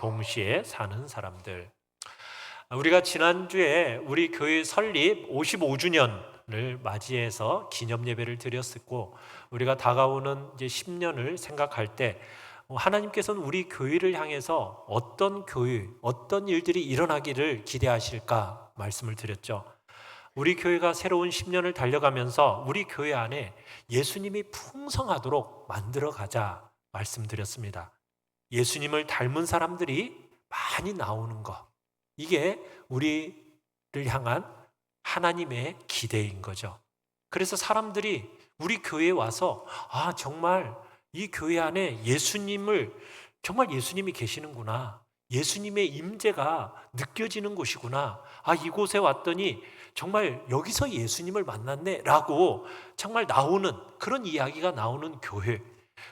동시에 사는 사람들. 우리가 지난주에 우리 교회 설립 55주년을 맞이해서 기념 예배를 드렸었고, 우리가 다가오는 이제 10년을 생각할 때 하나님께서는 우리 교회를 향해서 어떤 교회, 어떤 일들이 일어나기를 기대하실까 말씀을 드렸죠. 우리 교회가 새로운 10년을 달려가면서 우리 교회 안에 예수님이 풍성하도록 만들어가자 말씀드렸습니다. 예수님을 닮은 사람들이 많이 나오는 것, 이게 우리를 향한 하나님의 기대인 거죠. 그래서 사람들이 우리 교회에 와서 정말 이 교회 안에 정말 예수님이 계시는구나, 예수님의 임재가 느껴지는 곳이구나, 이곳에 왔더니 정말 여기서 예수님을 만났네 라고 정말 나오는, 그런 이야기가 나오는 교회,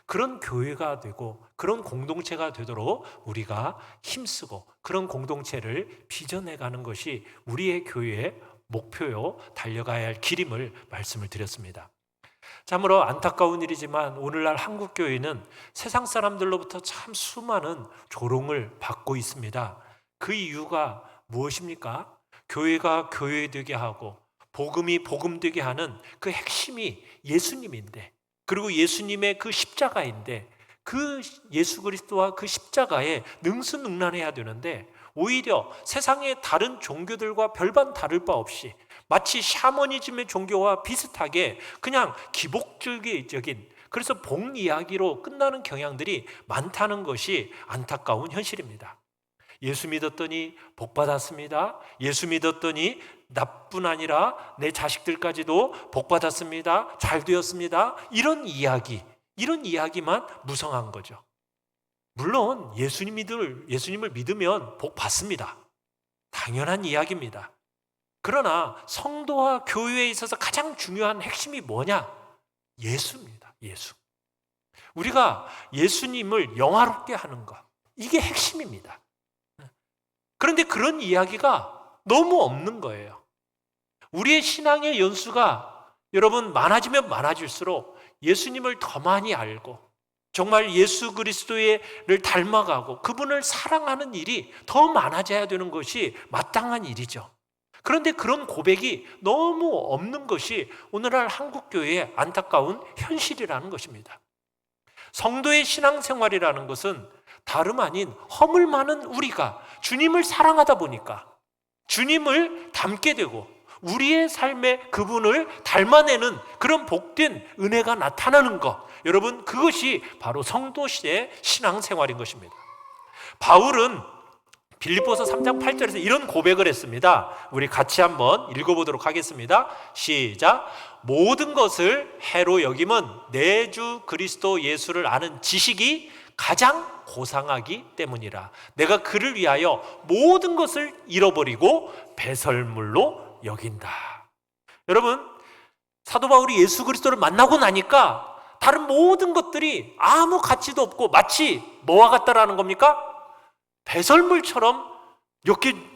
그런 교회가 되고 그런 공동체가 되도록 우리가 힘쓰고 그런 공동체를 빚어내가는 것이 우리의 교회의 목표요, 달려가야 할 길임을 말씀을 드렸습니다. 참으로 안타까운 일이지만 오늘날 한국교회는 세상 사람들로부터 참 수많은 조롱을 받고 있습니다. 그 이유가 무엇입니까? 교회가 교회되게 하고 복음이 복음되게 하는 그 핵심이 예수님인데, 그리고 예수님의 그 십자가인데, 그 예수 그리스도와 그 십자가에 능수능란해야 되는데, 오히려 세상의 다른 종교들과 별반 다를 바 없이 마치 샤머니즘의 종교와 비슷하게 그냥 기복주의적인, 그래서 복 이야기로 끝나는 경향들이 많다는 것이 안타까운 현실입니다. 예수 믿었더니 복 받았습니다. 예수 믿었더니 나뿐 아니라 내 자식들까지도 복 받았습니다. 잘 되었습니다. 이런 이야기만 무성한 거죠. 물론 예수님을 믿으면 복 받습니다. 당연한 이야기입니다. 그러나 성도와 교회에 있어서 가장 중요한 핵심이 뭐냐? 예수입니다. 예수. 우리가 예수님을 영화롭게 하는 것, 이게 핵심입니다. 그런데 그런 이야기가 너무 없는 거예요. 우리의 신앙의 연수가 여러분 많아지면 많아질수록 예수님을 더 많이 알고 정말 예수 그리스도를 닮아가고 그분을 사랑하는 일이 더 많아져야 되는 것이 마땅한 일이죠. 그런데 그런 고백이 너무 없는 것이 오늘날 한국교회의 안타까운 현실이라는 것입니다. 성도의 신앙생활이라는 것은 다름 아닌 허물 많은 우리가 주님을 사랑하다 보니까 주님을 닮게 되고 우리의 삶에 그분을 닮아내는 그런 복된 은혜가 나타나는 것, 여러분, 그것이 바로 성도 시대의 신앙생활인 것입니다. 바울은 빌립보서 3장 8절에서 이런 고백을 했습니다. 우리 같이 한번 읽어보도록 하겠습니다. 시작. 모든 것을 해로 여김은 내 주 그리스도 예수를 아는 지식이 가장 고상하기 때문이라. 내가 그를 위하여 모든 것을 잃어버리고 배설물로 여긴다. 여러분, 사도 바울이 예수 그리스도를 만나고 나니까 다른 모든 것들이 아무 가치도 없고 마치 뭐와 같다라는 겁니까? 배설물처럼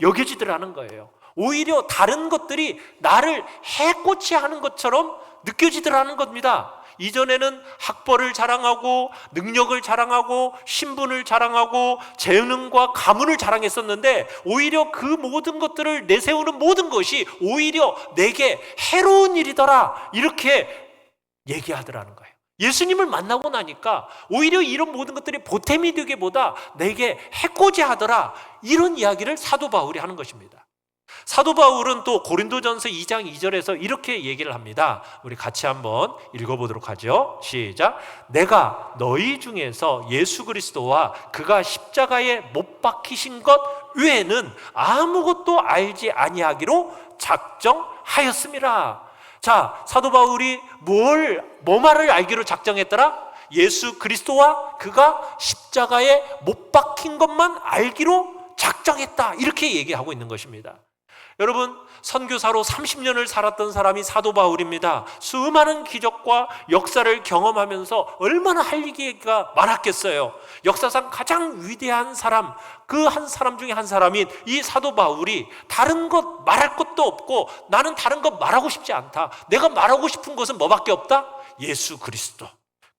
여겨지더라는 거예요. 오히려 다른 것들이 나를 해코지 하는 것처럼 느껴지더라는 겁니다. 이전에는 학벌을 자랑하고 능력을 자랑하고 신분을 자랑하고 재능과 가문을 자랑했었는데 오히려 그 모든 것들을 내세우는 모든 것이 오히려 내게 해로운 일이더라, 이렇게 얘기하더라는 거예요. 예수님을 만나고 나니까 오히려 이런 모든 것들이 보탬이 되기보다 내게 해코지 하더라, 이런 이야기를 사도 바울이 하는 것입니다. 사도 바울은 또 고린도전서 2장 2절에서 이렇게 얘기를 합니다. 우리 같이 한번 읽어보도록 하죠. 시작. 내가 너희 중에서 예수 그리스도와 그가 십자가에 못 박히신 것 외에는 아무것도 알지 아니하기로 작정하였음이라. 자, 사도 바울이 뭐 말을 알기로 작정했더라? 예수 그리스도와 그가 십자가에 못 박힌 것만 알기로 작정했다, 이렇게 얘기하고 있는 것입니다. 여러분, 선교사로 30년을 살았던 사람이 사도 바울입니다. 수많은 기적과 역사를 경험하면서 얼마나 할 얘기가 많았겠어요. 역사상 가장 위대한 사람, 그 한 사람 중에 한 사람인 이 사도 바울이 다른 것 말할 것도 없고 나는 다른 것 말하고 싶지 않다, 내가 말하고 싶은 것은 뭐밖에 없다? 예수 그리스도,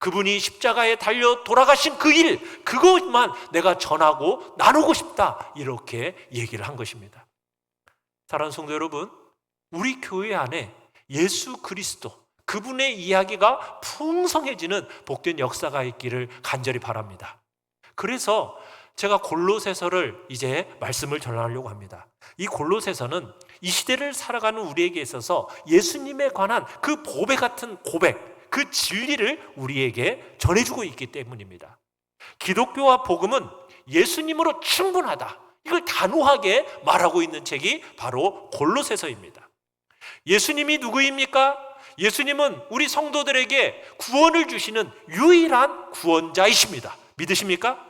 그분이 십자가에 달려 돌아가신 그 일, 그것만 내가 전하고 나누고 싶다, 이렇게 얘기를 한 것입니다. 사랑하는 성도 여러분, 우리 교회 안에 예수 그리스도, 그분의 이야기가 풍성해지는 복된 역사가 있기를 간절히 바랍니다. 그래서 제가 골로새서를 이제 말씀을 전하려고 합니다. 이 골로새서는 이 시대를 살아가는 우리에게 있어서 예수님에 관한 그 보배 같은 고백, 그 진리를 우리에게 전해주고 있기 때문입니다. 기독교와 복음은 예수님으로 충분하다, 이걸 단호하게 말하고 있는 책이 바로 골로새서입니다. 예수님이 누구입니까? 예수님은 우리 성도들에게 구원을 주시는 유일한 구원자이십니다. 믿으십니까?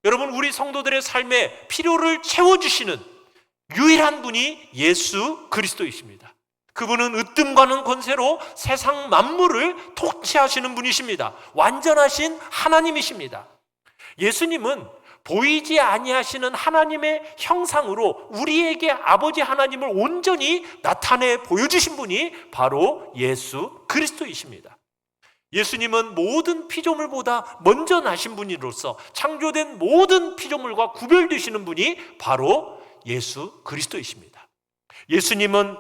여러분, 우리 성도들의 삶에 필요를 채워주시는 유일한 분이 예수 그리스도이십니다. 그분은 으뜸과는 권세로 세상 만물을 통치하시는 분이십니다. 완전하신 하나님이십니다. 예수님은 보이지 아니하시는 하나님의 형상으로 우리에게 아버지 하나님을 온전히 나타내 보여주신 분이 바로 예수 그리스도이십니다. 예수님은 모든 피조물보다 먼저 나신 분으로서 창조된 모든 피조물과 구별되시는 분이 바로 예수 그리스도이십니다. 예수님은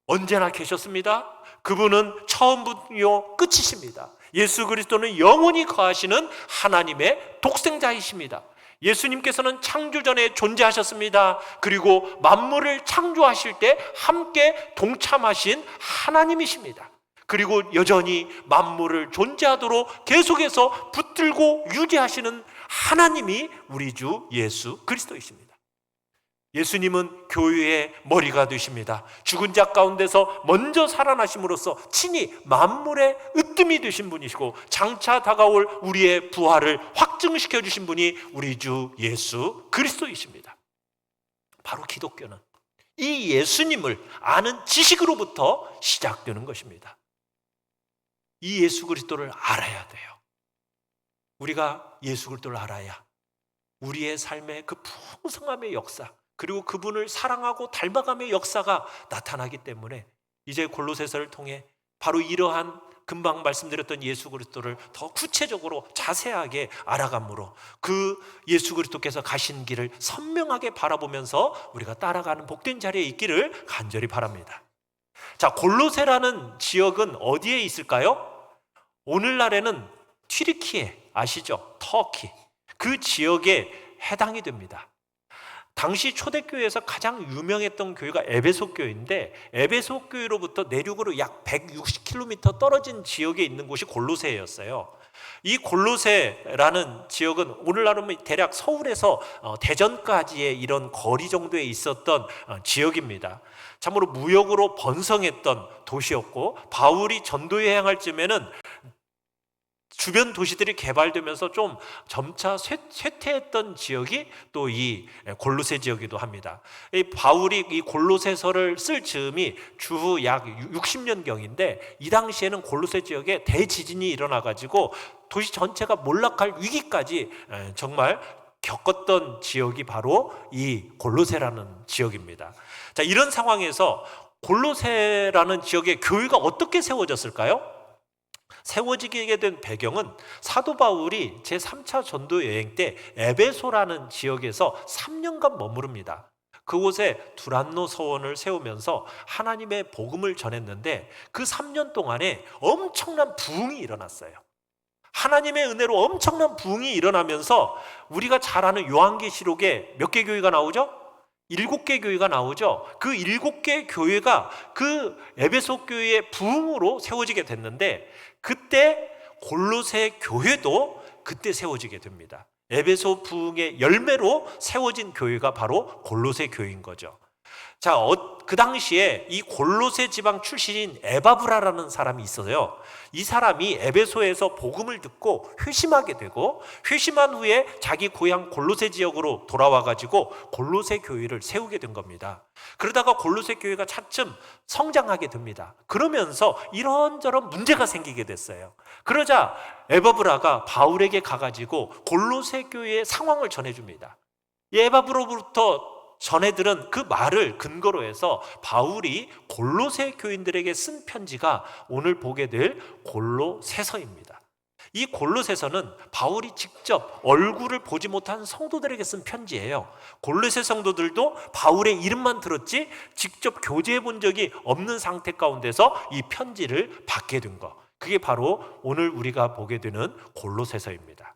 언제나 계셨습니다. 그분은 처음부터 끝이십니다. 예수 그리스도는 영원히 거하시는 하나님의 독생자이십니다. 예수님께서는 창조 전에 존재하셨습니다. 그리고 만물을 창조하실 때 함께 동참하신 하나님이십니다. 그리고 여전히 만물을 존재하도록 계속해서 붙들고 유지하시는 하나님이 우리 주 예수 그리스도이십니다. 예수님은 교회의 머리가 되십니다. 죽은 자 가운데서 먼저 살아나심으로써 친히 만물의 으뜸이 되신 분이시고 장차 다가올 우리의 부활을 확증시켜 주신 분이 우리 주 예수 그리스도이십니다. 바로 기독교는 이 예수님을 아는 지식으로부터 시작되는 것입니다. 이 예수 그리스도를 알아야 돼요. 우리가 예수 그리스도를 알아야 우리의 삶의 그 풍성함의 역사, 그리고 그분을 사랑하고 닮아감의 역사가 나타나기 때문에 이제 골로새서를 통해 바로 이러한 금방 말씀드렸던 예수 그리스도를 더 구체적으로 자세하게 알아감으로 그 예수 그리스도께서 가신 길을 선명하게 바라보면서 우리가 따라가는 복된 자리에 있기를 간절히 바랍니다. 자, 골로새라는 지역은 어디에 있을까요? 오늘날에는 튀르키예 아시죠? 터키, 그 지역에 해당이 됩니다. 당시 초대교회에서 가장 유명했던 교회가 에베소 교회인데, 에베소 교회로부터 내륙으로 약 160km 떨어진 지역에 있는 곳이 골로새였어요. 이 골로새라는 지역은 오늘날로 대략 서울에서 대전까지의 이런 거리 정도에 있었던 지역입니다. 참으로 무역으로 번성했던 도시였고, 바울이 전도 여행할 쯤에는 주변 도시들이 개발되면서 좀 점차 쇠퇴했던 지역이 또 이 골로새 지역이기도 합니다. 이 바울이 이 골로새서를 쓸 즈음이 주후 약 60년경인데, 이 당시에는 골로새 지역에 대지진이 일어나가지고 도시 전체가 몰락할 위기까지 정말 겪었던 지역이 바로 이 골로새라는 지역입니다. 자, 이런 상황에서 골로새라는 지역의 교회가 어떻게 세워졌을까요? 세워지게 된 배경은 사도 바울이 제3차 전도 여행 때 에베소라는 지역에서 3년간 머무릅니다. 그곳에 두란노 서원을 세우면서 하나님의 복음을 전했는데, 그 3년 동안에 엄청난 부흥이 일어났어요. 하나님의 은혜로 엄청난 부흥이 일어나면서 우리가 잘 아는 요한계시록에 몇 개 교회가 나오죠? 7개 교회가 나오죠. 그 7개 교회가 그 에베소 교회의 부흥으로 세워지게 됐는데, 그때 골로새 교회도 그때 세워지게 됩니다. 에베소 부흥의 열매로 세워진 교회가 바로 골로새 교회인 거죠. 자, 그 당시에 이 골로새 지방 출신인 에바브라라는 사람이 있어요. 이 사람이 에베소에서 복음을 듣고 회심하게 되고, 회심한 후에 자기 고향 골로새 지역으로 돌아와가지고 골로새 교회를 세우게 된 겁니다. 그러다가 골로새 교회가 차츰 성장하게 됩니다. 그러면서 이런저런 문제가 생기게 됐어요. 그러자 에바브라가 바울에게 가가지고 골로새 교회의 상황을 전해줍니다. 에바브로부터 전해들은 그 말을 근거로 해서 바울이 골로새 교인들에게 쓴 편지가 오늘 보게 될 골로새서입니다. 이 골로새서는 바울이 직접 얼굴을 보지 못한 성도들에게 쓴 편지예요. 골로새 성도들도 바울의 이름만 들었지 직접 교제해 본 적이 없는 상태 가운데서 이 편지를 받게 된 거. 그게 바로 오늘 우리가 보게 되는 골로새서입니다.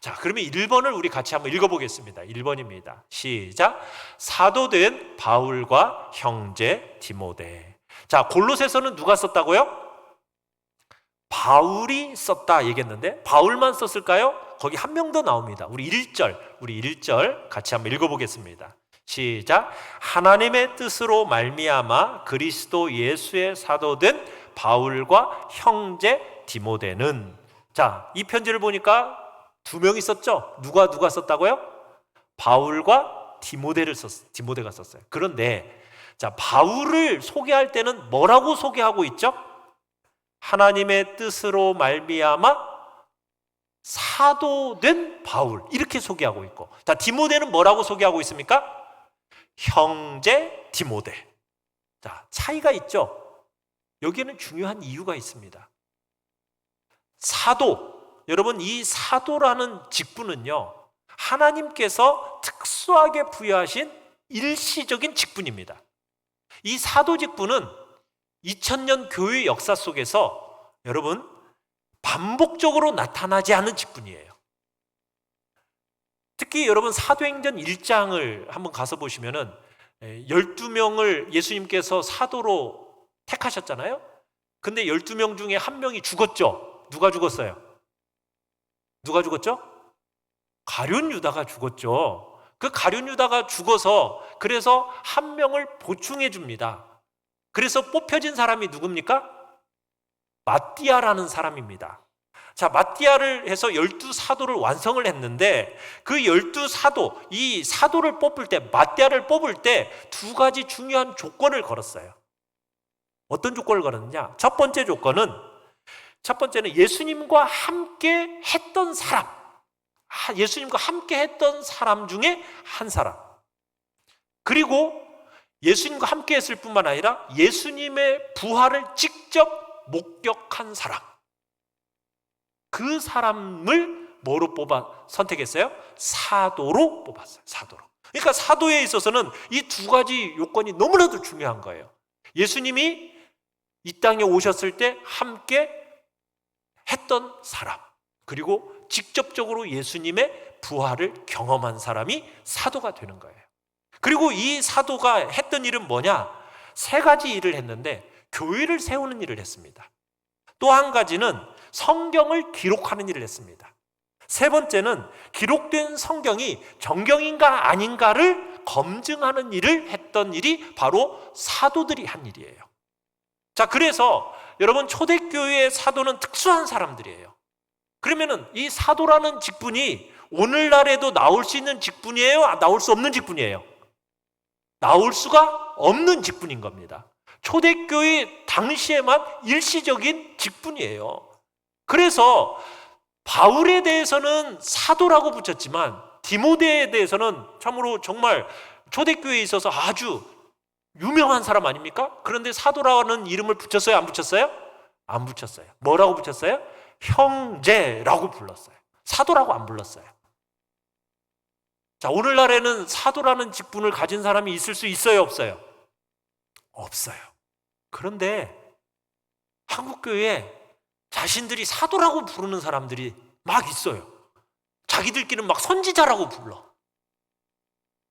자, 그러면 1번을 우리 같이 한번 읽어보겠습니다. 1번입니다. 시작. 사도된 바울과 형제 디모데. 자, 골로새서는 누가 썼다고요? 바울이 썼다 얘기했는데 바울만 썼을까요? 거기 한 명 더 나옵니다. 우리 1절 같이 한번 읽어보겠습니다. 시작. 하나님의 뜻으로 말미암아 그리스도 예수의 사도된 바울과 형제 디모데는. 자, 이 편지를 보니까 두 명이 썼죠. 누가 썼다고요? 바울과 디모데가 썼어요. 그런데 자, 바울을 소개할 때는 뭐라고 소개하고 있죠? 하나님의 뜻으로 말미암아 사도된 바울, 이렇게 소개하고 있고, 자, 디모데는 뭐라고 소개하고 있습니까? 형제 디모데. 자, 차이가 있죠. 여기에는 중요한 이유가 있습니다. 사도, 여러분, 이 사도라는 직분은요, 하나님께서 특수하게 부여하신 일시적인 직분입니다. 이 사도 직분은 2000년 교회 역사 속에서 여러분 반복적으로 나타나지 않은 직분이에요. 특히 여러분 사도행전 1장을 한번 가서 보시면은 12명을 예수님께서 사도로 택하셨잖아요. 근데 12명 중에 한 명이 죽었죠. 누가 죽었어요? 누가 죽었죠? 가룟 유다가 죽었죠. 그 가룟 유다가 죽어서 그래서 한 명을 보충해 줍니다. 그래서 뽑혀진 사람이 누굽니까? 마띠아라는 사람입니다. 자, 마띠아를 해서 12사도를 완성을 했는데 그 12사도, 이 사도를 뽑을 때, 마띠아를 뽑을 때 두 가지 중요한 조건을 걸었어요. 어떤 조건을 걸었느냐? 첫 번째는 예수님과 함께 했던 사람. 예수님과 함께 했던 사람 중에 한 사람. 그리고 예수님과 함께 했을 뿐만 아니라 예수님의 부활을 직접 목격한 사람. 그 사람을 뭐로 선택했어요? 사도로 뽑았어요. 사도로. 그러니까 사도에 있어서는 이 두 가지 요건이 너무나도 중요한 거예요. 예수님이 이 땅에 오셨을 때 함께 했던 사람, 그리고 직접적으로 예수님의 부활을 경험한 사람이 사도가 되는 거예요. 그리고 이 사도가 했던 일은 뭐냐? 세 가지 일을 했는데 교회를 세우는 일을 했습니다. 또 한 가지는 성경을 기록하는 일을 했습니다. 세 번째는 기록된 성경이 정경인가 아닌가를 검증하는 일을 했던 일이 바로 사도들이 한 일이에요. 자, 그래서 여러분 초대교회의 사도는 특수한 사람들이에요. 그러면은 이 사도라는 직분이 오늘날에도 나올 수 있는 직분이에요? 나올 수 없는 직분이에요? 나올 수가 없는 직분인 겁니다. 초대교회 당시에만 일시적인 직분이에요. 그래서 바울에 대해서는 사도라고 붙였지만 디모데에 대해서는 참으로 정말 초대교회에 있어서 아주 유명한 사람 아닙니까? 그런데 사도라는 이름을 붙였어요? 안 붙였어요? 안 붙였어요. 뭐라고 붙였어요? 형제라고 불렀어요. 사도라고 안 불렀어요. 자, 오늘날에는 사도라는 직분을 가진 사람이 있을 수 있어요? 없어요? 없어요. 그런데 한국교회에 자신들이 사도라고 부르는 사람들이 막 있어요. 자기들끼리는 막 선지자라고 불러.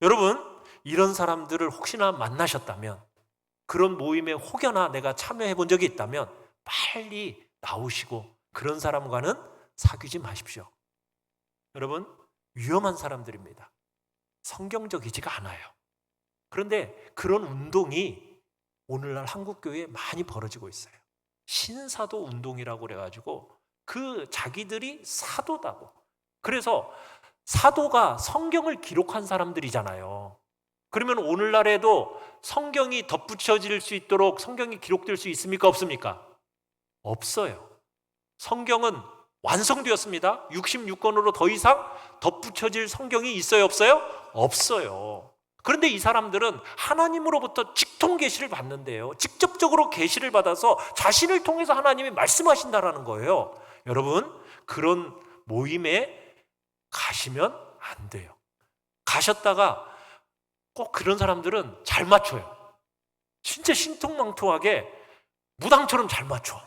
여러분, 이런 사람들을 혹시나 만나셨다면, 그런 모임에 혹여나 내가 참여해 본 적이 있다면 빨리 나오시고 그런 사람과는 사귀지 마십시오. 여러분, 위험한 사람들입니다. 성경적이지가 않아요. 그런데 그런 운동이 오늘날 한국교회에 많이 벌어지고 있어요. 신사도 운동이라고 그래가지고 그 자기들이 사도다고. 그래서 사도가 성경을 기록한 사람들이잖아요. 그러면 오늘날에도 성경이 덧붙여질 수 있도록 성경이 기록될 수 있습니까? 없습니까? 없어요. 성경은 완성되었습니다. 66권으로 더 이상 덧붙여질 성경이 있어요? 없어요? 없어요. 그런데 이 사람들은 하나님으로부터 직통 계시를 받는데요. 직접적으로 계시를 받아서 자신을 통해서 하나님이 말씀하신다라는 거예요. 여러분, 그런 모임에 가시면 안 돼요. 가셨다가 꼭 그런 사람들은 잘 맞춰요. 진짜 신통망통하게 무당처럼 잘 맞춰.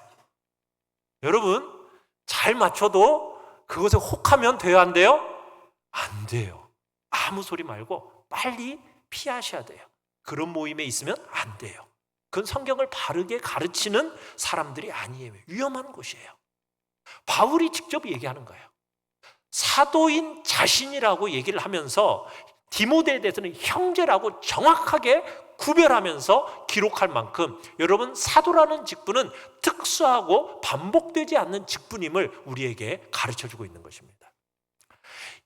여러분, 잘 맞춰도 그것에 혹하면 돼요, 안 돼요? 안 돼요. 아무 소리 말고 빨리 피하셔야 돼요. 그런 모임에 있으면 안 돼요. 그건 성경을 바르게 가르치는 사람들이 아니에요. 위험한 곳이에요. 바울이 직접 얘기하는 거예요. 사도인 자신이라고 얘기를 하면서 디모데에 대해서는 형제라고 정확하게 구별하면서 기록할 만큼 여러분, 사도라는 직분은 특수하고 반복되지 않는 직분임을 우리에게 가르쳐주고 있는 것입니다.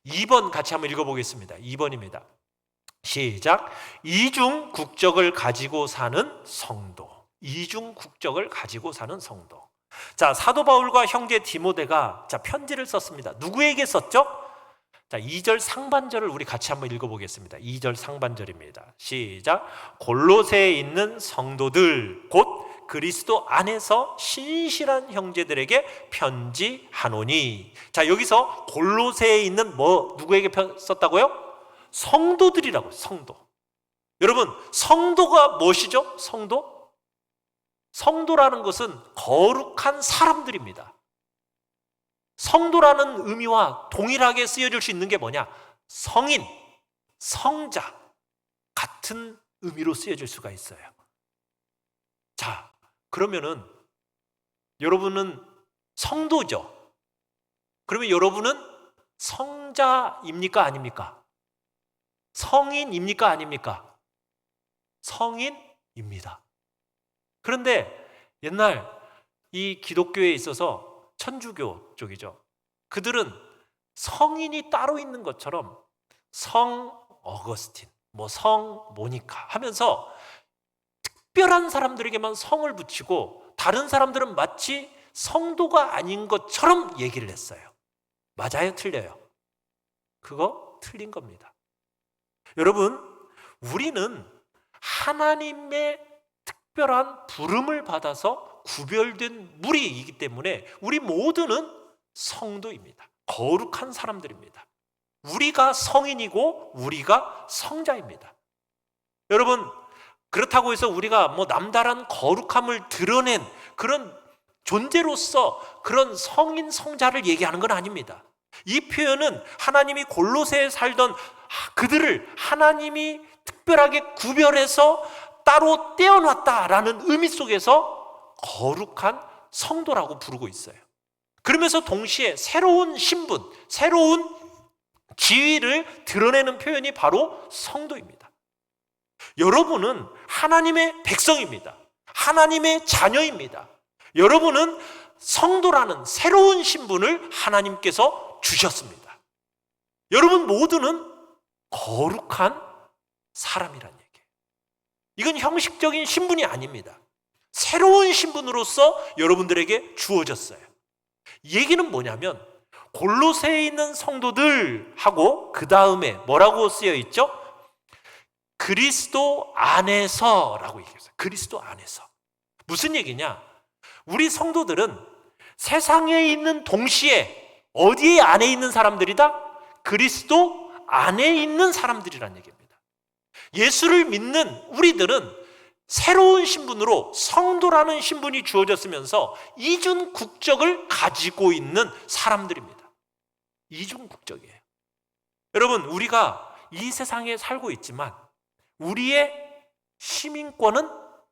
2번 같이 한번 읽어보겠습니다. 2번입니다. 시작. 이중 국적을 가지고 사는 성도. 이중 국적을 가지고 사는 성도. 자, 사도 바울과 형제 디모데가 편지를 썼습니다. 누구에게 썼죠? 자, 2절 상반절을 우리 같이 한번 읽어보겠습니다. 2절 상반절입니다. 시작. 골로새에 있는 성도들 곧 그리스도 안에서 신실한 형제들에게 편지하노니. 자, 여기서 골로새에 있는 누구에게 썼다고요? 성도들이라고. 성도. 여러분, 성도가 무엇이죠? 성도? 성도라는 것은 거룩한 사람들입니다. 성도라는 의미와 동일하게 쓰여질 수 있는 게 뭐냐? 성인, 성자 같은 의미로 쓰여질 수가 있어요. 자, 그러면은 여러분은 성도죠. 그러면 여러분은 성자입니까? 아닙니까? 성인입니까? 아닙니까? 성인입니다. 그런데 옛날 이 기독교에 있어서 천주교 쪽이죠. 그들은 성인이 따로 있는 것처럼 성 어거스틴, 성 모니카 하면서 특별한 사람들에게만 성을 붙이고 다른 사람들은 마치 성도가 아닌 것처럼 얘기를 했어요. 맞아요? 틀려요? 그거 틀린 겁니다. 여러분, 우리는 하나님의 특별한 부름을 받아서 구별된 무리이기 때문에 우리 모두는 성도입니다. 거룩한 사람들입니다. 우리가 성인이고 우리가 성자입니다. 여러분, 그렇다고 해서 우리가 남다른 거룩함을 드러낸 그런 존재로서 그런 성인 성자를 얘기하는 건 아닙니다. 이 표현은 하나님이 골로새에 살던 그들을 하나님이 특별하게 구별해서 따로 떼어놨다라는 의미 속에서 거룩한 성도라고 부르고 있어요. 그러면서 동시에 새로운 신분, 새로운 지위를 드러내는 표현이 바로 성도입니다. 여러분은 하나님의 백성입니다. 하나님의 자녀입니다. 여러분은 성도라는 새로운 신분을 하나님께서 주셨습니다. 여러분 모두는 거룩한 사람이란 얘기예요. 이건 형식적인 신분이 아닙니다. 새로운 신분으로서 여러분들에게 주어졌어요. 얘기는 뭐냐면 골로새에 있는 성도들하고 그 다음에 뭐라고 쓰여 있죠? 그리스도 안에서라고 얘기했어요. 그리스도 안에서. 무슨 얘기냐? 우리 성도들은 세상에 있는 동시에 어디에 안에 있는 사람들이다? 그리스도 안에 있는 사람들이란 얘기입니다. 예수를 믿는 우리들은 새로운 신분으로 성도라는 신분이 주어졌으면서 이중 국적을 가지고 있는 사람들입니다. 이중 국적이에요. 여러분, 우리가 이 세상에 살고 있지만 우리의 시민권은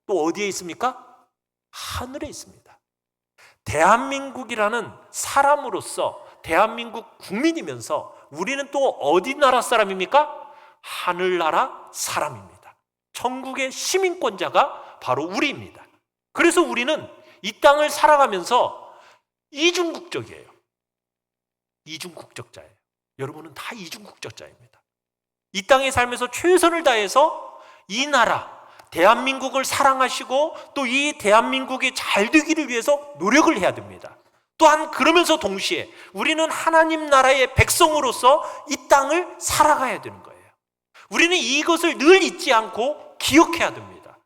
또 어디에 있습니까? 하늘에 있습니다. 대한민국이라는 사람으로서 대한민국 국민이면서 우리는 또 어디 나라 사람입니까? 하늘나라 사람입니다. 천국의 시민권자가 바로 우리입니다. 그래서 우리는 이 땅을 살아가면서 이중국적이에요. 이중국적자예요. 여러분은 다 이중국적자입니다. 이 땅에 살면서 최선을 다해서 이 나라 대한민국을 사랑하시고 또 이 대한민국이 잘 되기를 위해서 노력을 해야 됩니다. 또한 그러면서 동시에 우리는 하나님 나라의 백성으로서 이 땅을 살아가야 되는 거예요. 우리는 이것을 늘 잊지 않고 기억해야 됩니다.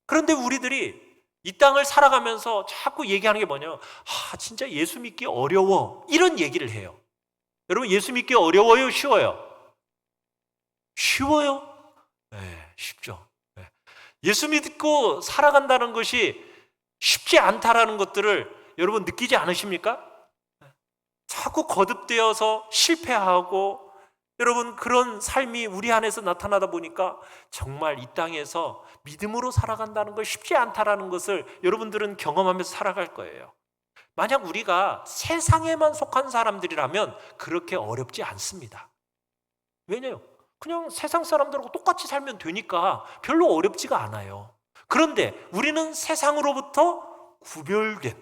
그런데 우리들이 이 땅을 살아가면서 자꾸 얘기하는 게 뭐냐면 진짜 예수 믿기 어려워, 이런 얘기를 해요. 여러분, 예수 믿기 어려워요, 쉬워요? 쉬워요? 네, 쉽죠. 네. 예수 믿고 살아간다는 것이 쉽지 않다라는 것들을 여러분 느끼지 않으십니까? 자꾸 거듭되어서 실패하고, 여러분, 그런 삶이 우리 안에서 나타나다 보니까 정말 이 땅에서 믿음으로 살아간다는 것 쉽지 않다라는 것을 여러분들은 경험하면서 살아갈 거예요. 만약 우리가 세상에만 속한 사람들이라면 그렇게 어렵지 않습니다. 왜냐요? 그냥 세상 사람들하고 똑같이 살면 되니까 별로 어렵지가 않아요. 그런데 우리는 세상으로부터 구별된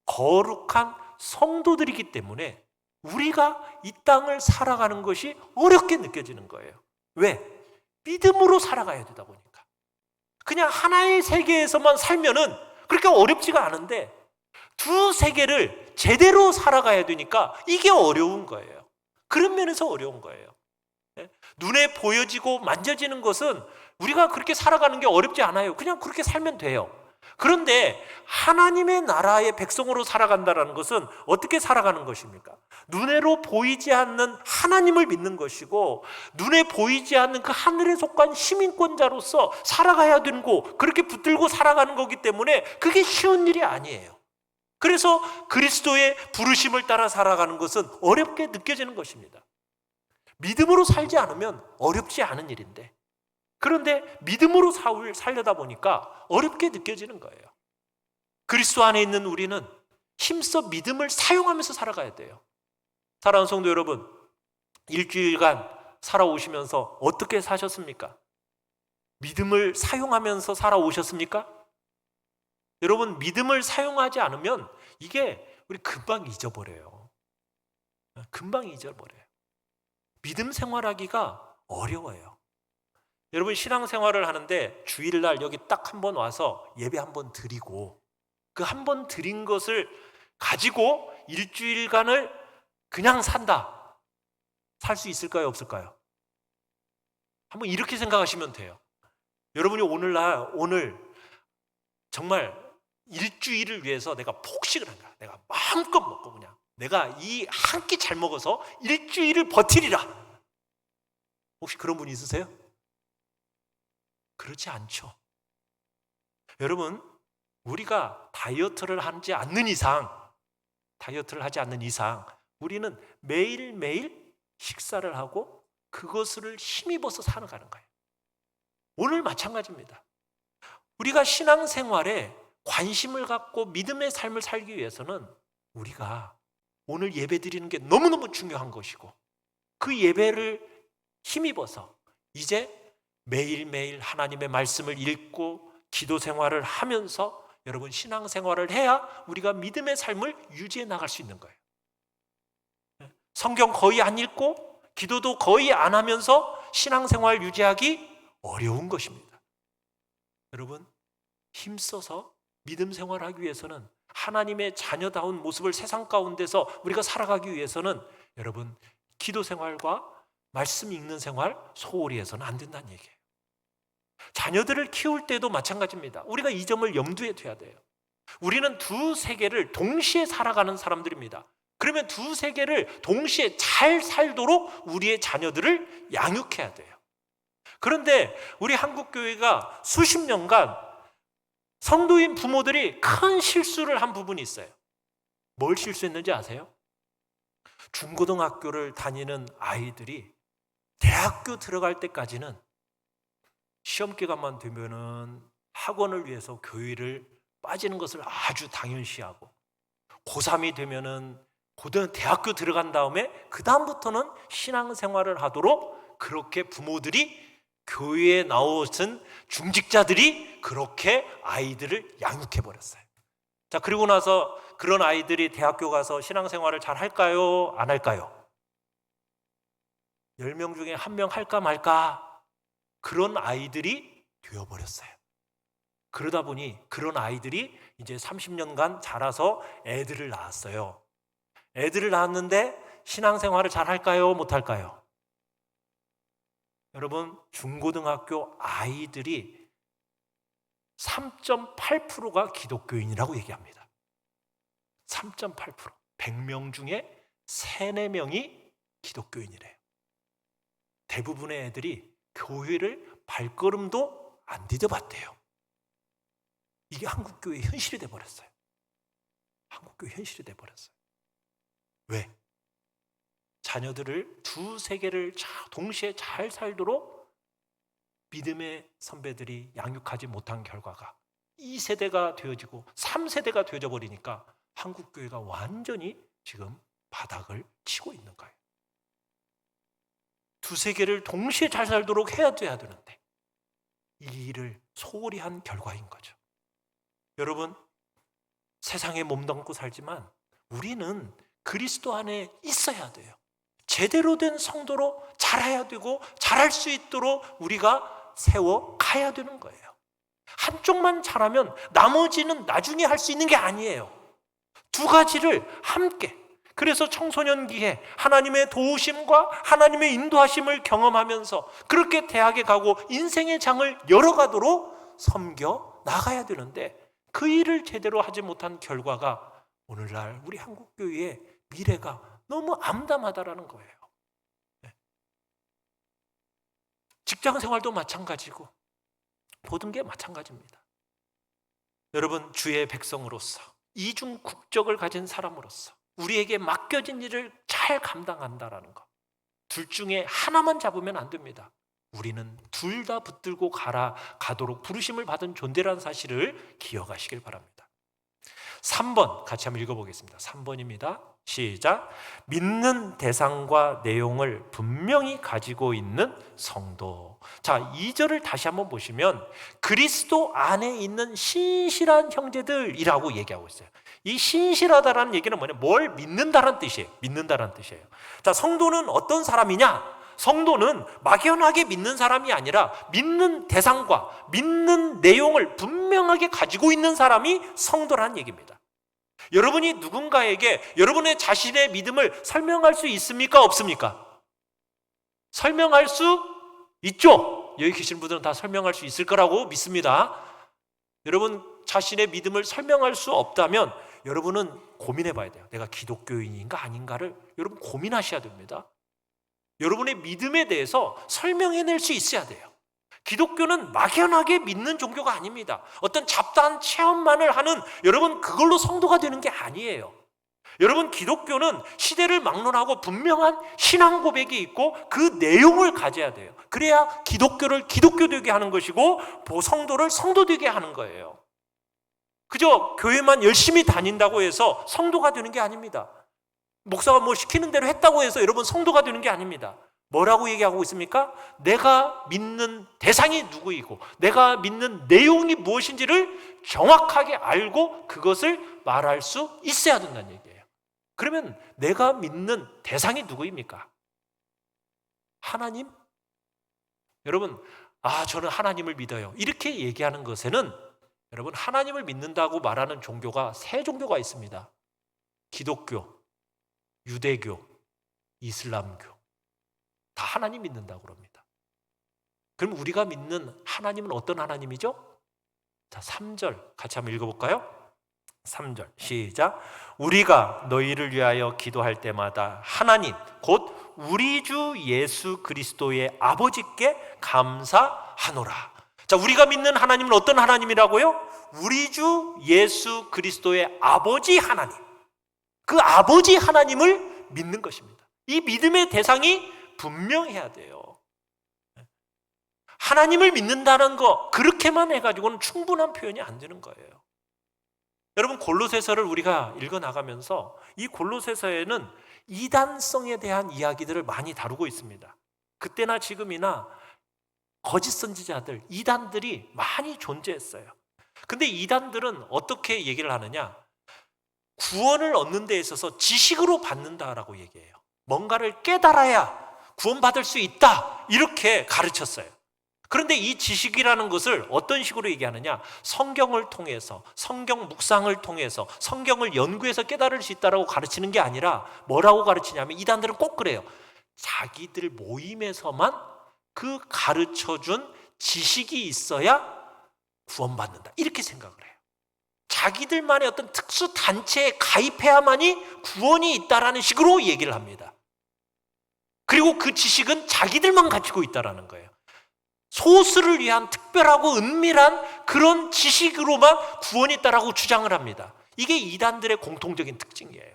거룩한 성도들이기 때문에 우리가 이 땅을 살아가는 것이 어렵게 느껴지는 거예요. 왜? 믿음으로 살아가야 되다 보니까. 그냥 하나의 세계에서만 살면은 그렇게 어렵지가 않은데 두 세계를 제대로 살아가야 되니까 이게 어려운 거예요. 그런 면에서 어려운 거예요. 눈에 보여지고 만져지는 것은 우리가 그렇게 살아가는 게 어렵지 않아요. 그냥 그렇게 살면 돼요. 그런데 하나님의 나라의 백성으로 살아간다는 것은 어떻게 살아가는 것입니까? 눈으로 보이지 않는 하나님을 믿는 것이고, 눈에 보이지 않는 그 하늘에 속한 시민권자로서 살아가야 되는 거, 그렇게 붙들고 살아가는 거기 때문에 그게 쉬운 일이 아니에요. 그래서 그리스도의 부르심을 따라 살아가는 것은 어렵게 느껴지는 것입니다. 믿음으로 살지 않으면 어렵지 않은 일인데, 그런데 믿음으로 살려다 보니까 어렵게 느껴지는 거예요. 그리스도 안에 있는 우리는 힘써 믿음을 사용하면서 살아가야 돼요. 사랑하는 성도 여러분, 일주일간 살아오시면서 어떻게 사셨습니까? 믿음을 사용하면서 살아오셨습니까? 여러분, 믿음을 사용하지 않으면 이게 우리 금방 잊어버려요. 금방 잊어버려요. 믿음 생활하기가 어려워요. 여러분, 신앙생활을 하는데 주일날 여기 딱 한 번 와서 예배 한 번 드리고, 그 한 번 드린 것을 가지고 일주일간을 그냥 산다. 살 수 있을까요, 없을까요? 한번 이렇게 생각하시면 돼요. 여러분이 오늘 정말 일주일을 위해서 내가 폭식을 한다. 내가 마음껏 먹고 그냥 내가 이 한 끼 잘 먹어서 일주일을 버티리라. 혹시 그런 분 있으세요? 그렇지 않죠. 여러분, 우리가 다이어트를 하지 않는 이상 우리는 매일매일 식사를 하고 그것을 힘입어서 살아가는 거예요. 오늘 마찬가지입니다. 우리가 신앙생활에 관심을 갖고 믿음의 삶을 살기 위해서는 우리가 오늘 예배 드리는 게 너무너무 중요한 것이고, 그 예배를 힘입어서 이제 매일매일 하나님의 말씀을 읽고 기도 생활을 하면서 여러분, 신앙생활을 해야 우리가 믿음의 삶을 유지해 나갈 수 있는 거예요. 성경 거의 안 읽고 기도도 거의 안 하면서 신앙생활 유지하기 어려운 것입니다. 여러분, 힘써서 믿음 생활하기 위해서는, 하나님의 자녀다운 모습을 세상 가운데서 우리가 살아가기 위해서는 여러분, 기도 생활과 말씀 읽는 생활 소홀히 해서는 안 된다는 얘기예요. 자녀들을 키울 때도 마찬가지입니다. 우리가 이 점을 염두에 둬야 돼요. 우리는 두 세계를 동시에 살아가는 사람들입니다. 그러면 두 세계를 동시에 잘 살도록 우리의 자녀들을 양육해야 돼요. 그런데 우리 한국교회가 수십 년간 성도인 부모들이 큰 실수를 한 부분이 있어요. 뭘 실수했는지 아세요? 중고등학교를 다니는 아이들이 대학교 들어갈 때까지는 시험 기간만 되면은 학원을 위해서 교회를 빠지는 것을 아주 당연시하고, 고3이 되면은 대학교 들어간 다음에 그 다음부터는 신앙생활을 하도록 그렇게 부모들이, 교회에 나오신 중직자들이 그렇게 아이들을 양육해버렸어요. 자, 그리고 나서 그런 아이들이 대학교 가서 신앙생활을 잘 할까요? 안 할까요? 10명 중에 1명 할까 말까? 그런 아이들이 되어버렸어요. 그러다 보니 그런 아이들이 이제 30년간 자라서 애들을 낳았어요. 애들을 낳았는데 신앙생활을 잘 할까요? 못 할까요? 여러분, 중고등학교 아이들이 3.8%가 기독교인이라고 얘기합니다. 3.8%. 100명 중에 3, 4명이 기독교인이래요. 대부분의 애들이 교회를 발걸음도 안 디뎌봤대요. 이게 한국교회의 현실이 돼버렸어요. 한국교회 현실이 돼버렸어요. 왜? 자녀들을 두 세계를 동시에 잘 살도록 믿음의 선배들이 양육하지 못한 결과가 2세대가 되어지고 3세대가 되어져 버리니까 한국교회가 완전히 지금 바닥을 치고 있는 거예요. 두 세계를 동시에 잘 살도록 해야 되는데 이 일을 소홀히 한 결과인 거죠. 여러분, 세상에 몸담고 살지만 우리는 그리스도 안에 있어야 돼요. 제대로 된 성도로 자라야 되고 자랄 수 있도록 우리가 세워 가야 되는 거예요. 한쪽만 잘하면 나머지는 나중에 할 수 있는 게 아니에요. 두 가지를 함께. 그래서 청소년기에 하나님의 도우심과 하나님의 인도하심을 경험하면서 그렇게 대학에 가고 인생의 장을 열어가도록 섬겨 나가야 되는데 그 일을 제대로 하지 못한 결과가 오늘날 우리 한국교회의 미래가 너무 암담하다라는 거예요. 직장 생활도 마찬가지고 모든 게 마찬가지입니다. 여러분, 주의 백성으로서 이중 국적을 가진 사람으로서 우리에게 맡겨진 일을 잘 감당한다라는 것, 둘 중에 하나만 잡으면 안 됩니다. 우리는 둘 다 붙들고 가도록 부르심을 받은 존재라는 사실을 기억하시길 바랍니다. 3번 같이 한번 읽어보겠습니다. 3번입니다. 시작. 믿는 대상과 내용을 분명히 가지고 있는 성도. 자, 2절을 다시 한번 보시면 그리스도 안에 있는 신실한 형제들이라고 얘기하고 있어요. 이 신실하다라는 얘기는 뭐냐? 뭘 믿는다라는 뜻이에요. 믿는다라는 뜻이에요. 자, 성도는 어떤 사람이냐? 성도는 막연하게 믿는 사람이 아니라 믿는 대상과 믿는 내용을 분명하게 가지고 있는 사람이 성도라는 얘기입니다. 여러분이 누군가에게 여러분의 자신의 믿음을 설명할 수 있습니까? 없습니까? 설명할 수 있죠? 여기 계신 분들은 다 설명할 수 있을 거라고 믿습니다. 여러분 자신의 믿음을 설명할 수 없다면 여러분은 고민해 봐야 돼요. 내가 기독교인인가 아닌가를 여러분 고민하셔야 됩니다. 여러분의 믿음에 대해서 설명해낼 수 있어야 돼요. 기독교는 막연하게 믿는 종교가 아닙니다. 어떤 잡다한 체험만을 하는 여러분 그걸로 성도가 되는 게 아니에요. 여러분 기독교는 시대를 막론하고 분명한 신앙 고백이 있고 그 내용을 가져야 돼요. 그래야 기독교를 기독교 되게 하는 것이고 성도를 성도 되게 하는 거예요. 그저 교회만 열심히 다닌다고 해서 성도가 되는 게 아닙니다. 목사가 뭐 시키는 대로 했다고 해서 여러분 성도가 되는 게 아닙니다. 뭐라고 얘기하고 있습니까? 내가 믿는 대상이 누구이고 내가 믿는 내용이 무엇인지를 정확하게 알고 그것을 말할 수 있어야 된다는 얘기예요. 그러면 내가 믿는 대상이 누구입니까? 하나님? 여러분, 저는 하나님을 믿어요. 이렇게 얘기하는 것에는 여러분 하나님을 믿는다고 말하는 종교가 세 종교가 있습니다. 기독교, 유대교, 이슬람교. 다 하나님 믿는다고 그럽니다. 그럼 우리가 믿는 하나님은 어떤 하나님이죠? 자, 3절 같이 한번 읽어볼까요? 3절 시작. 우리가 너희를 위하여 기도할 때마다 하나님 곧 우리 주 예수 그리스도의 아버지께 감사하노라. 자, 우리가 믿는 하나님은 어떤 하나님이라고요? 우리 주 예수 그리스도의 아버지 하나님. 그 아버지 하나님을 믿는 것입니다. 이 믿음의 대상이 분명해야 돼요. 하나님을 믿는다는 거 그렇게만 해가지고는 충분한 표현이 안 되는 거예요. 여러분 골로새서를 우리가 읽어나가면서 이 골로새서에는 이단성에 대한 이야기들을 많이 다루고 있습니다. 그때나 지금이나 거짓 선지자들, 이단들이 많이 존재했어요. 근데 이단들은 어떻게 얘기를 하느냐? 구원을 얻는 데 있어서 지식으로 받는다라고 얘기해요. 뭔가를 깨달아야 구원받을 수 있다 이렇게 가르쳤어요. 그런데 이 지식이라는 것을 어떤 식으로 얘기하느냐? 성경을 통해서, 성경 묵상을 통해서, 성경을 연구해서 깨달을 수 있다라고 가르치는 게 아니라 뭐라고 가르치냐면 이단들은 꼭 그래요. 자기들 모임에서만 그 가르쳐준 지식이 있어야 구원받는다 이렇게 생각을 해요. 자기들만의 어떤 특수 단체에 가입해야만이 구원이 있다라는 식으로 얘기를 합니다. 그리고 그 지식은 자기들만 가지고 있다라는 거예요. 소수를 위한 특별하고 은밀한 그런 지식으로만 구원이 있다라고 주장을 합니다. 이게 이단들의 공통적인 특징이에요.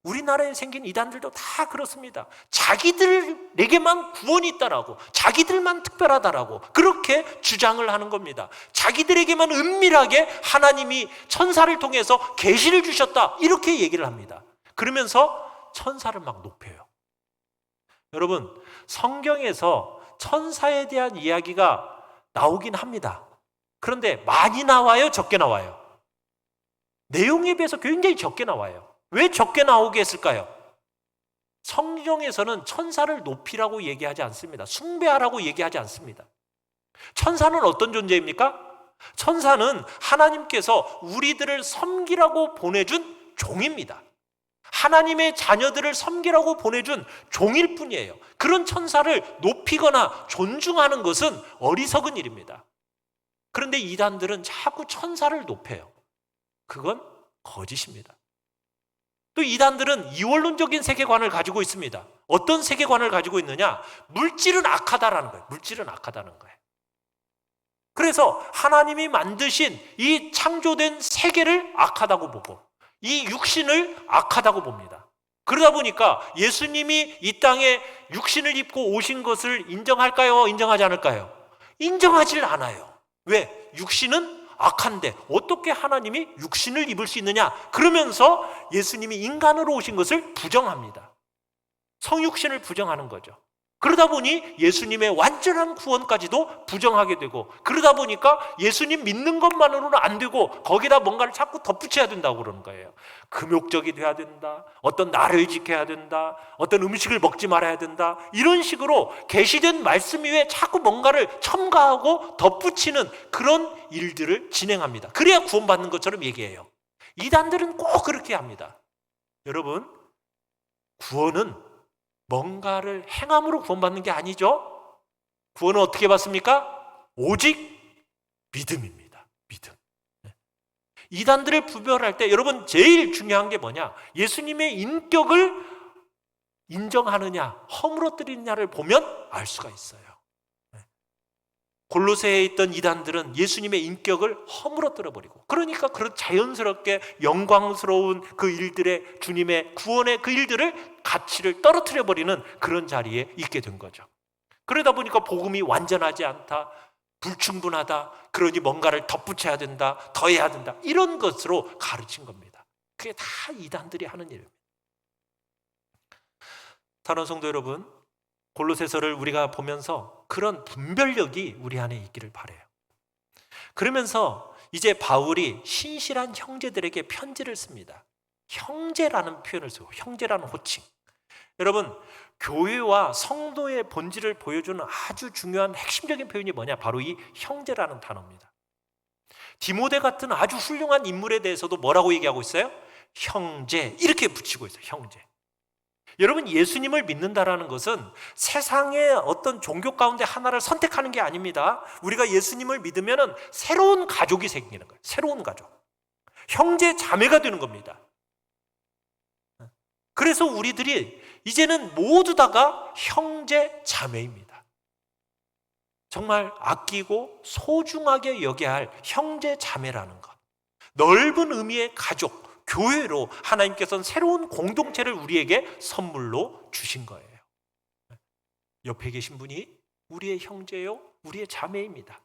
우리나라에 생긴 이단들도 다 그렇습니다. 자기들에게만 구원이 있다라고, 자기들만 특별하다라고 그렇게 주장을 하는 겁니다. 자기들에게만 은밀하게 하나님이 천사를 통해서 계시를 주셨다 이렇게 얘기를 합니다. 그러면서 천사를 막 높여요. 여러분, 성경에서 천사에 대한 이야기가 나오긴 합니다. 그런데 많이 나와요? 적게 나와요? 내용에 비해서 굉장히 적게 나와요. 왜 적게 나오게 했을까요? 성경에서는 천사를 높이라고 얘기하지 않습니다. 숭배하라고 얘기하지 않습니다. 천사는 어떤 존재입니까? 천사는 하나님께서 우리들을 섬기라고 보내준 종입니다. 하나님의 자녀들을 섬기라고 보내준 종일 뿐이에요. 그런 천사를 높이거나 존중하는 것은 어리석은 일입니다. 그런데 이단들은 자꾸 천사를 높여요. 그건 거짓입니다. 또 이단들은 이원론적인 세계관을 가지고 있습니다. 어떤 세계관을 가지고 있느냐? 물질은 악하다라는 거예요. 물질은 악하다는 거예요. 그래서 하나님이 만드신 이 창조된 세계를 악하다고 보고 이 육신을 악하다고 봅니다. 그러다 보니까 예수님이 이 땅에 육신을 입고 오신 것을 인정할까요? 인정하지 않을까요? 인정하질 않아요. 왜? 육신은 악한데 어떻게 하나님이 육신을 입을 수 있느냐? 그러면서 예수님이 인간으로 오신 것을 부정합니다. 성육신을 부정하는 거죠. 그러다 보니 예수님의 완전한 구원까지도 부정하게 되고, 그러다 보니까 예수님 믿는 것만으로는 안 되고 거기다 뭔가를 자꾸 덧붙여야 된다고 그러는 거예요. 금욕적이 돼야 된다, 어떤 날을 지켜야 된다, 어떤 음식을 먹지 말아야 된다, 이런 식으로 계시된 말씀 위에 자꾸 뭔가를 첨가하고 덧붙이는 그런 일들을 진행합니다. 그래야 구원받는 것처럼 얘기해요. 이단들은 꼭 그렇게 합니다. 여러분, 구원은 뭔가를 행함으로 구원받는 게 아니죠. 구원은 어떻게 받습니까? 오직 믿음입니다. 믿음. 이단들을 분별할 때 여러분 제일 중요한 게 뭐냐? 예수님의 인격을 인정하느냐 허물어뜨리느냐를 보면 알 수가 있어요. 골로새에 있던 이단들은 예수님의 인격을 허물어뜨려 버리고, 그러니까 그런 자연스럽게 영광스러운 그 일들의, 주님의 구원의 그 일들을 가치를 떨어뜨려 버리는 그런 자리에 있게 된 거죠. 그러다 보니까 복음이 완전하지 않다, 불충분하다, 그러니 뭔가를 덧붙여야 된다, 더해야 된다, 이런 것으로 가르친 겁니다. 그게 다 이단들이 하는 일입니다. 사랑하는 성도 여러분, 골로새서를 우리가 보면서 그런 분별력이 우리 안에 있기를 바라요. 그러면서 이제 바울이 신실한 형제들에게 편지를 씁니다. 형제라는 표현을 쓰고, 형제라는 호칭. 여러분, 교회와 성도의 본질을 보여주는 아주 중요한 핵심적인 표현이 뭐냐? 바로 이 형제라는 단어입니다. 디모데 같은 아주 훌륭한 인물에 대해서도 뭐라고 얘기하고 있어요? 형제, 이렇게 붙이고 있어요. 형제. 여러분, 예수님을 믿는다라는 것은 세상의 어떤 종교 가운데 하나를 선택하는 게 아닙니다. 우리가 예수님을 믿으면 새로운 가족이 생기는 거예요. 새로운 가족. 형제 자매가 되는 겁니다. 그래서 우리들이 이제는 모두 다가 형제 자매입니다. 정말 아끼고 소중하게 여겨야 할 형제 자매라는 것. 넓은 의미의 가족, 교회로 하나님께서는 새로운 공동체를 우리에게 선물로 주신 거예요. 옆에 계신 분이 우리의 형제요, 우리의 자매입니다.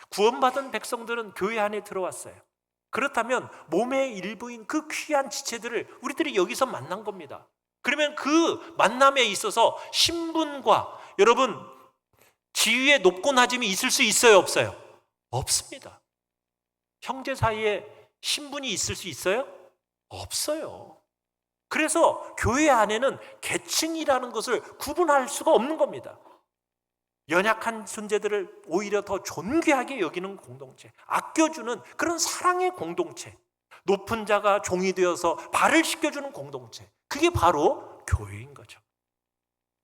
구원받은 백성들은 교회 안에 들어왔어요. 그렇다면 몸의 일부인 그 귀한 지체들을 우리들이 여기서 만난 겁니다. 그러면 그 만남에 있어서 신분과 여러분 지위의 높고 낮음이 있을 수 있어요, 없어요? 없습니다. 형제 사이에 신분이 있을 수 있어요? 없어요. 그래서 교회 안에는 계층이라는 것을 구분할 수가 없는 겁니다. 연약한 존재들을 오히려 더 존귀하게 여기는 공동체, 아껴주는 그런 사랑의 공동체, 높은 자가 종이 되어서 발을 씻겨주는 공동체, 그게 바로 교회인 거죠.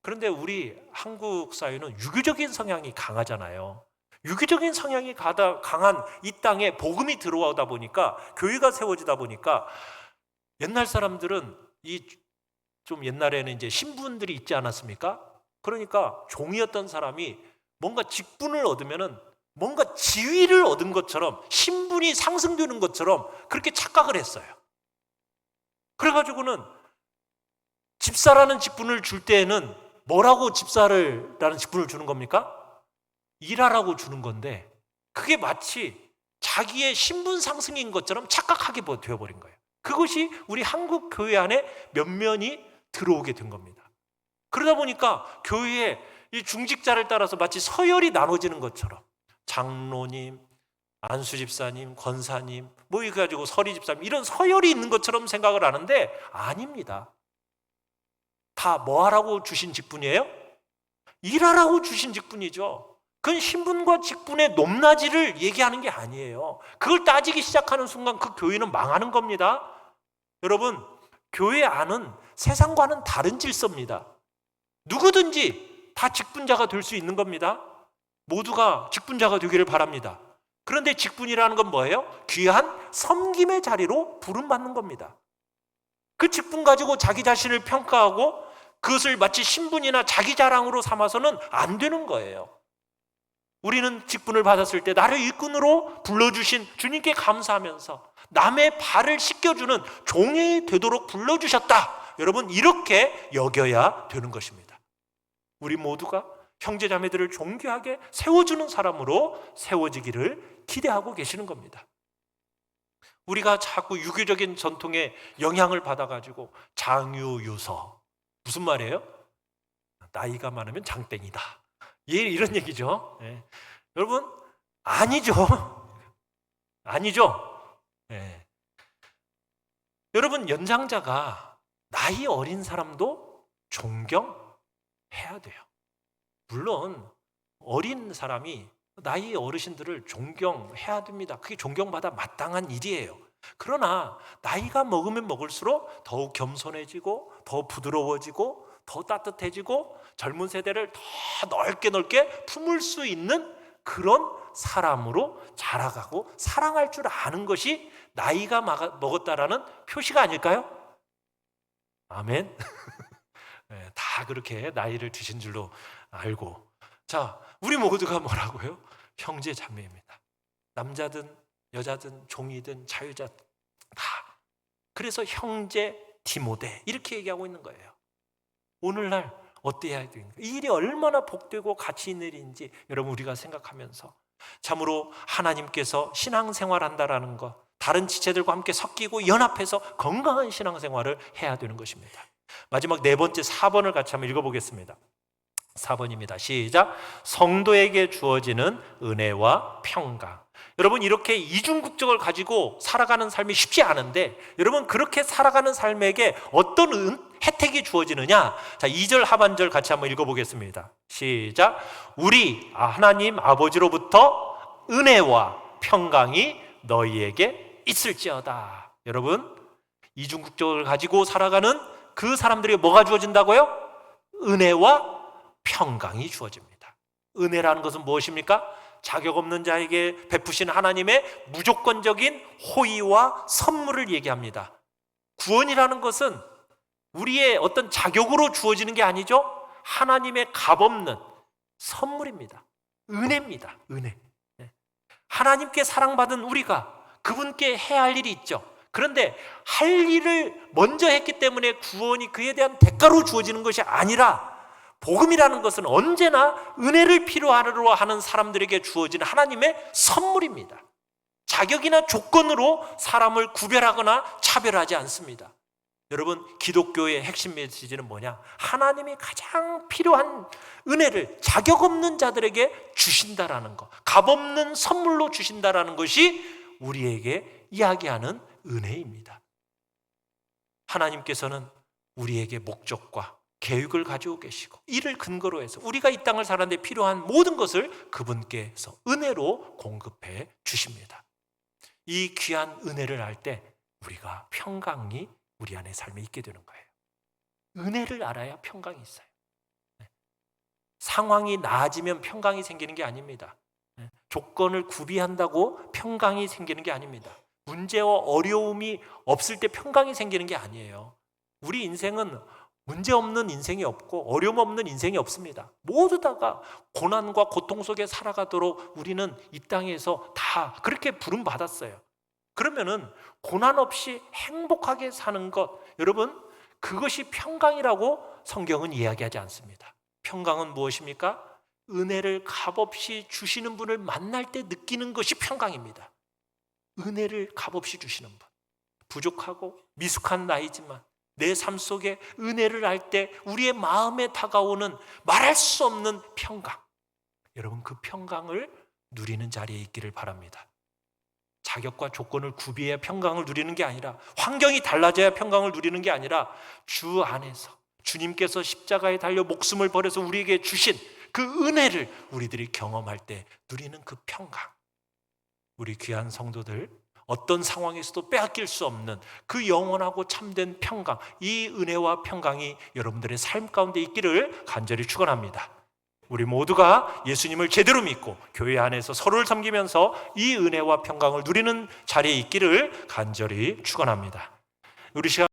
그런데 우리 한국 사회는 유교적인 성향이 강하잖아요. 유교적인 성향이 강한 이 땅에 복음이 들어오다 보니까, 교회가 세워지다 보니까, 옛날 사람들은 좀 옛날에는 이제 신분들이 있지 않았습니까? 그러니까 종이었던 사람이 뭔가 직분을 얻으면은 뭔가 지위를 얻은 것처럼, 신분이 상승되는 것처럼 그렇게 착각을 했어요. 그래가지고는 집사라는 직분을 줄 때에는 뭐라고 집사라는 직분을 주는 겁니까? 일하라고 주는 건데, 그게 마치 자기의 신분 상승인 것처럼 착각하게 되어버린 거예요. 그것이 우리 한국 교회 안에 면면이 들어오게 된 겁니다. 그러다 보니까 교회에 이 중직자를 따라서 마치 서열이 나눠지는 것처럼, 장로님, 안수집사님, 권사님, 뭐 이거 가지고 서리집사님, 이런 서열이 있는 것처럼 생각을 하는데 아닙니다. 다 뭐 하라고 주신 직분이에요? 일하라고 주신 직분이죠. 그건 신분과 직분의 높낮이를 얘기하는 게 아니에요. 그걸 따지기 시작하는 순간 그 교회는 망하는 겁니다. 여러분, 교회 안은 세상과는 다른 질서입니다. 누구든지 다 직분자가 될 수 있는 겁니다. 모두가 직분자가 되기를 바랍니다. 그런데 직분이라는 건 뭐예요? 귀한 섬김의 자리로 부름받는 겁니다. 그 직분 가지고 자기 자신을 평가하고 그것을 마치 신분이나 자기 자랑으로 삼아서는 안 되는 거예요. 우리는 직분을 받았을 때 나를 일꾼으로 불러주신 주님께 감사하면서 남의 발을 씻겨주는 종이 되도록 불러주셨다. 여러분, 이렇게 여겨야 되는 것입니다. 우리 모두가 형제자매들을 존귀하게 세워주는 사람으로 세워지기를 기대하고 계시는 겁니다. 우리가 자꾸 유교적인 전통에 영향을 받아가지고 장유유서, 무슨 말이에요? 나이가 많으면 장땡이다, 이런 얘기죠. 예. 여러분, 아니죠. 아니죠. 예. 여러분, 연장자가 나이 어린 사람도 존경해야 돼요. 물론 어린 사람이 나이 어르신들을 존경해야 됩니다. 그게 존경받아 마땅한 일이에요. 그러나 나이가 먹으면 먹을수록 더욱 겸손해지고 더 부드러워지고 더 따뜻해지고 젊은 세대를 더 넓게 품을 수 있는 그런 사람으로 자라가고 사랑할 줄 아는 것이 나이가 먹었다라는 표시가 아닐까요? 아멘. 네, 다 그렇게 나이를 드신 줄로 알고, 자, 우리 모두가 뭐라고요? 형제 자매입니다. 남자든 여자든 종이든 자유자 다. 그래서 형제 디모데 이렇게 얘기하고 있는 거예요. 오늘날 어때야 되는가? 이 일이 얼마나 복되고 가치 있는 일인지 여러분 우리가 생각하면서, 참으로 하나님께서 신앙생활한다라는 것, 다른 지체들과 함께 섞이고 연합해서 건강한 신앙생활을 해야 되는 것입니다. 마지막 네 번째 4번을 같이 한번 읽어보겠습니다. 4번입니다. 시작. 성도에게 주어지는 은혜와 평강. 여러분, 이렇게 이중국적을 가지고 살아가는 삶이 쉽지 않은데, 여러분 그렇게 살아가는 삶에게 어떤 혜택이 주어지느냐? 자, 2절 하반절 같이 한번 읽어보겠습니다. 시작. 우리 하나님 아버지로부터 은혜와 평강이 너희에게 있을지어다. 여러분, 이중국적을 가지고 살아가는 그 사람들에게 뭐가 주어진다고요? 은혜와 평강이 주어집니다. 은혜라는 것은 무엇입니까? 자격 없는 자에게 베푸신 하나님의 무조건적인 호의와 선물을 얘기합니다. 구원이라는 것은 우리의 어떤 자격으로 주어지는 게 아니죠. 하나님의 값없는 선물입니다. 은혜입니다. 은혜. 하나님께 사랑받은 우리가 그분께 해야 할 일이 있죠. 그런데 할 일을 먼저 했기 때문에 구원이 그에 대한 대가로 주어지는 것이 아니라, 복음이라는 것은 언제나 은혜를 필요로 하는 사람들에게 주어지는 하나님의 선물입니다. 자격이나 조건으로 사람을 구별하거나 차별하지 않습니다. 여러분, 기독교의 핵심 메시지는 뭐냐? 하나님이 가장 필요한 은혜를 자격 없는 자들에게 주신다라는 것, 값없는 선물로 주신다라는 것이 우리에게 이야기하는 은혜입니다. 하나님께서는 우리에게 목적과 계획을 가지고 계시고, 이를 근거로 해서 우리가 이 땅을 살아가는 데 필요한 모든 것을 그분께서 은혜로 공급해 주십니다. 이 귀한 은혜를 알 때 우리가 평강이 우리 안에 삶에 있게 되는 거예요. 은혜를 알아야 평강이 있어요. 상황이 나아지면 평강이 생기는 게 아닙니다. 조건을 구비한다고 평강이 생기는 게 아닙니다. 문제와 어려움이 없을 때 평강이 생기는 게 아니에요. 우리 인생은 문제 없는 인생이 없고 어려움 없는 인생이 없습니다. 모두 다가 고난과 고통 속에 살아가도록 우리는 이 땅에서 다 그렇게 부름받았어요. 그러면은 고난 없이 행복하게 사는 것, 여러분, 그것이 평강이라고 성경은 이야기하지 않습니다. 평강은 무엇입니까? 은혜를 값없이 주시는 분을 만날 때 느끼는 것이 평강입니다. 은혜를 값없이 주시는 분. 부족하고 미숙한 나이지만 내 삶 속에 은혜를 알 때 우리의 마음에 다가오는 말할 수 없는 평강. 여러분, 그 평강을 누리는 자리에 있기를 바랍니다. 자격과 조건을 구비해야 평강을 누리는 게 아니라, 환경이 달라져야 평강을 누리는 게 아니라, 주 안에서 주님께서 십자가에 달려 목숨을 버려서 우리에게 주신 그 은혜를 우리들이 경험할 때 누리는 그 평강. 우리 귀한 성도들, 어떤 상황에서도 빼앗길 수 없는 그 영원하고 참된 평강, 이 은혜와 평강이 여러분들의 삶 가운데 있기를 간절히 축원합니다. 우리 모두가 예수님을 제대로 믿고 교회 안에서 서로를 섬기면서 이 은혜와 평강을 누리는 자리에 있기를 간절히 축원합니다. 우리 시간